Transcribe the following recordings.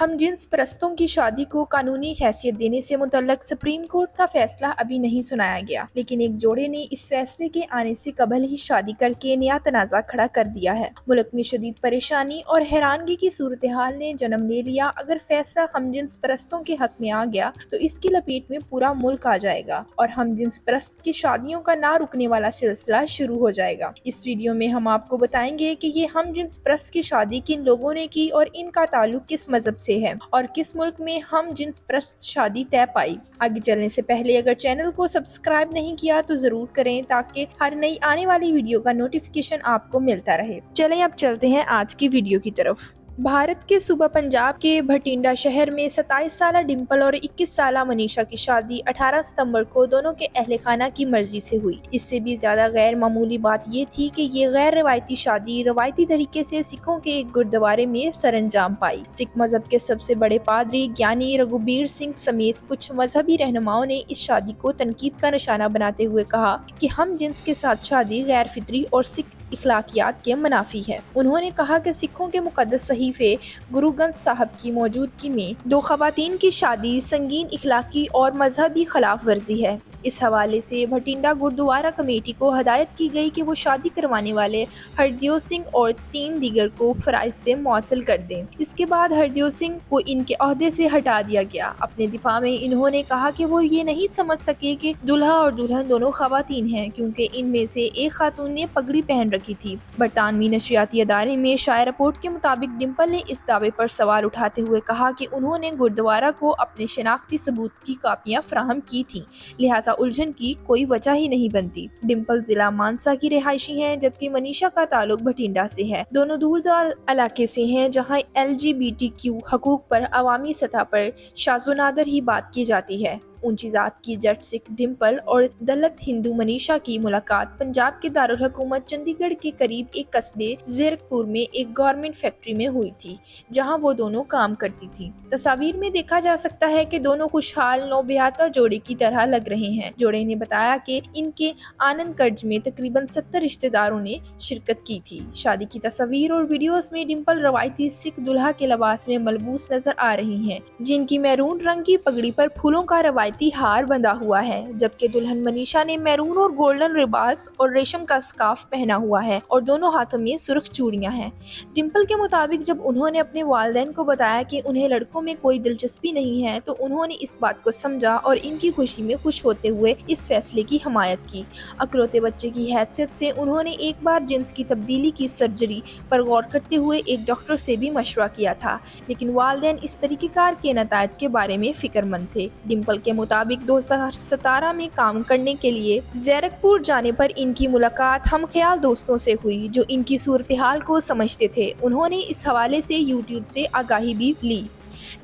हम जिन्स परस्तों की शादी को कानूनी हैसियत देने से मुतल्लक सुप्रीम कोर्ट का फैसला अभी नहीं सुनाया गया, लेकिन एक जोड़े ने इस फैसले के आने से कबल ही शादी करके नया तनाज़ा खड़ा कर दिया है। मुल्क में शदीद परेशानी और हैरानगी की सूरत हाल ने जन्म ले लिया। अगर फैसला हम जिन्स परस्तों के हक में आ गया तो इसकी लपेट में पूरा मुल्क आ जाएगा और हम जिन्स परस्त की शादियों का ना रुकने वाला सिलसिला शुरू हो जाएगा। इस वीडियो में हम आपको बताएंगे कि ये हम जिन्स परस्त की शादी किन लोगों ने की और इनका ताल्लुक किस मजहब से है और किस मुल्क में हम जिन्स परस्त शादी तय पाई। आगे चलने से पहले अगर चैनल को सब्सक्राइब नहीं किया तो जरूर करें ताकि हर नई आने वाली वीडियो का नोटिफिकेशन आपको मिलता रहे। चलें अब चलते हैं आज की वीडियो की तरफ। भारत के सूबा पंजाब के भटिंडा शहर में 27 साला डिंपल और 21 साला मनीषा की शादी 18 सितंबर को दोनों के अहले खाना की मर्जी से हुई। इससे भी ज्यादा गैर मामूली बात ये थी कि ये गैर रवायती शादी रवायती तरीके से सिखों के एक गुरुद्वारे में सरंजाम पाई। सिख मजहब के सबसे बड़े पादरी ज्ञानी रघुबीर सिंह समेत कुछ मजहबी रहनुमाओं ने इस शादी को तनकीद का निशाना बनाते हुए कहा कि हम जिन्स के साथ शादी गैर फितरी और सिख इखलाकियात के मुनाफी है। उन्होंने कहा कि सिखों के मुकद्दस सहीफे गुरु ग्रंथ साहब की मौजूदगी में दो खवातीन की शादी संगीन इखलाकी और मजहबी खिलाफ वर्जी है। इस हवाले से भटिंडा गुरुद्वारा कमेटी को हदायत की गई कि वो शादी करवाने वाले हरदेव सिंह और 3 दीगर को फराइज से मुअत्तल कर दें। इसके बाद हरदेव सिंह को इनके ओहदे से हटा दिया गया। अपने दिफा में इन्होंने कहा कि वो ये नहीं समझ सके कि दुल्हा और दुल्हन दोनों खवातीन हैं, क्योंकि इनमें से एक खातून ने पगड़ी पहन रखी थी। बरतानवी नशरियाती अदारे में शाया रिपोर्ट के मुताबिक डिंपल ने इस दावे पर सवाल उठाते हुए कहा कि उन्होंने गुरुद्वारा को अपने शनाख्ती सबूत की कापियां फराहम की थी, लिहाजा उलझन की कोई वजह ही नहीं बनती। डिंपल जिला मानसा की रिहायशी हैं, जबकि मनीषा का ताल्लुक भटिंडा से है। दोनों दूरदार इलाके से हैं जहां LGBTQ हकूक पर अवामी सतह पर शाज़ो-नादर ही बात की जाती है। ऊंची जात की जट सिख डिंपल और दलित हिंदू मनीषा की मुलाकात पंजाब के दारुल हुकूमत चंडीगढ़ के करीब एक कस्बे ज़ीरकपुर में एक गवर्नमेंट फैक्ट्री में हुई थी, जहां वो दोनों काम करती थी। तस्वीर में देखा जा सकता है कि दोनों खुशहाल नौब्याहता जोड़े की तरह लग रहे हैं। जोड़े ने बताया कि इनके आनंद कर्ज में तकरीबन 70 रिश्तेदारों ने शिरकत की थी। शादी की तस्वीर और वीडियोस में डिंपल रवायती सिख दुल्हा के लिबास में मलबूस नजर आ रही हैं, जिनकी मैरून रंग की पगड़ी पर फूलों का रवायती हार बंधा हुआ है, जबकि दुल्हन मनीषा ने मैरून और गोल्डन रिबाज और रेशम का स्कार्फ पहना हुआ है और दोनों हाथों में सुर्ख चूड़ियां हैं। डिंपल के मुताबिक जब उन्होंने अपने वालिदैन को बताया कि उन्हें लड़कों में कोई दिलचस्पी नहीं है, तो उन्होंने इस बात को समझा और इनकी खुशी में खुश होते हुए इस फैसले की हिमायत की। अकलौते बच्चे की हैसियत से उन्होंने एक बार जिन्स की तब्दीली की सर्जरी पर गौर करते हुए एक डॉक्टर से भी मशवरा किया था, लेकिन वालिदैन इस तरीक़ेकार के नताइज के बारे में फिक्रमंद थे। डिंपल के मुताबिक 2017 में काम करने के लिए ज़ीरकपुर जाने पर इनकी मुलाकात हम ख्याल दोस्तों से हुई जो इनकी सूरत हाल को समझते थे। उन्होंने इस हवाले से यूट्यूब से आगाही भी ली।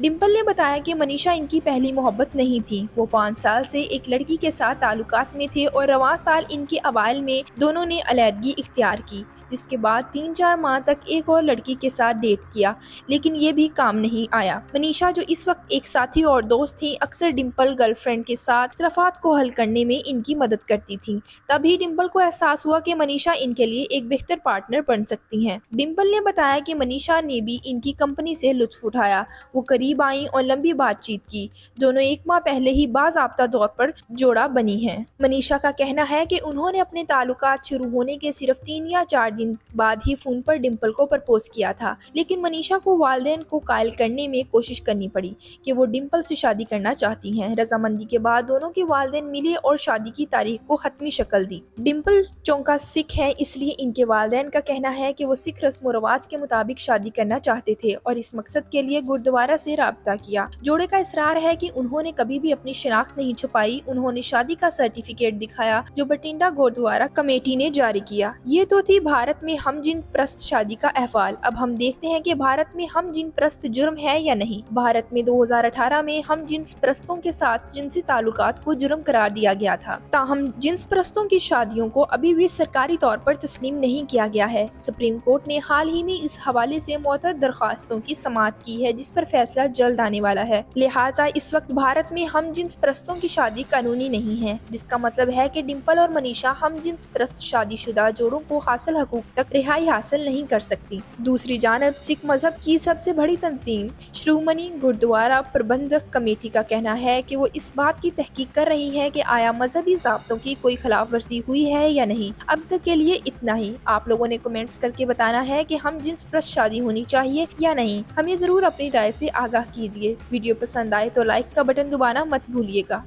डिंपल ने बताया कि मनीषा इनकी पहली मोहब्बत नहीं थी। वो 5 साल से एक लड़की के साथ ताल्लुकात में थे और रवां साल इनके अवाइल में दोनों ने अलहदगी इख्तियार की, जिसके बाद 3-4 माह तक एक और लड़की के साथ डेट किया, लेकिन ये भी काम नहीं आया। मनीषा जो इस वक्त एक साथी और दोस्त थी, अक्सर डिंपल गर्लफ्रेंड के साथ इख्तिलाफात को हल करने में इनकी मदद करती थी। तभी डिंपल को एहसास हुआ कि मनीषा इनके लिए एक बेहतर पार्टनर बन सकती हैं। डिंपल ने बताया कि मनीषा ने भी इनकी कंपनी से लुत्फ उठाया। वो करीब आई और लंबी बातचीत की। दोनों 1 माह पहले ही बाज़ाब्ता तौर पर जोड़ा बनी हैं। मनीषा का कहना है कि उन्होंने अपने ताल्लुकात शुरू होने के सिर्फ 3 या 4 दिन बाद ही फोन पर डिंपल को प्रपोज किया था, लेकिन मनीषा को वालिदैन को कायल करने में कोशिश करनी पड़ी कि वो डिंपल से शादी करना चाहती हैं। रजामंदी के बाद दोनों के वालिदैन मिले और शादी की तारीख को हतमी शक्ल दी। डिंपल चौंका सिख है, इसलिए इनके वालिदैन का कहना है कि वो सिख रस्म रवाज के मुताबिक शादी करना चाहते थे और इस मकसद के लिए गुरुद्वारा से राब्ता किया। जोड़े का इसरार है कि उन्होंने कभी भी अपनी शिनाख्त नहीं छुपाई। उन्होंने शादी का सर्टिफिकेट दिखाया जो भटिंडा गुरुद्वारा कमेटी ने जारी किया। ये तो थी भारत में हम जिन प्रस्त शादी का अहवाल। अब हम देखते हैं कि भारत में हम जिन प्रस्त जुर्म है या नहीं। भारत में 2018 में हम जिन्स प्रस्तों के साथ जिनसी ताल्लुकात को जुर्म करार दिया गया था। ताहम जिन्स प्रस्तों की शादियों को अभी भी सरकारी तौर पर तस्लीम नहीं किया गया है। सुप्रीम कोर्ट ने हाल ही में इस हवाले से मुअत्तद दरख्वास्तों की समाअत की है, जिस पर फैसला फैसला जल्द आने वाला है। लिहाजा इस वक्त भारत में हम जिन्स परस्तों की शादी कानूनी नहीं है, जिसका मतलब है कि डिम्पल और मनीषा हम जिन्स परस्त शादीशुदा जोड़ों को हासिल हकूक तक रिहाई हासिल नहीं कर सकती। दूसरी जानब सिख मजहब की सबसे बड़ी तंजीम श्रोमणी गुरुद्वारा प्रबंधक कमेटी का कहना है कि वो इस बात की तहकीक कर रही है कि आया मजहबी ज़ाब्तों की कोई खिलाफ वर्जी हुई है या नहीं। अब तक के लिए इतना ही। आप लोगों ने कमेंट्स करके बताना है कि हम जिन्स परस्त शादी होनी चाहिए या नहीं। हमें ज़रूर अपनी राय से आगाह कीजिए। वीडियो पसंद आए तो लाइक का बटन दबाना मत भूलिएगा।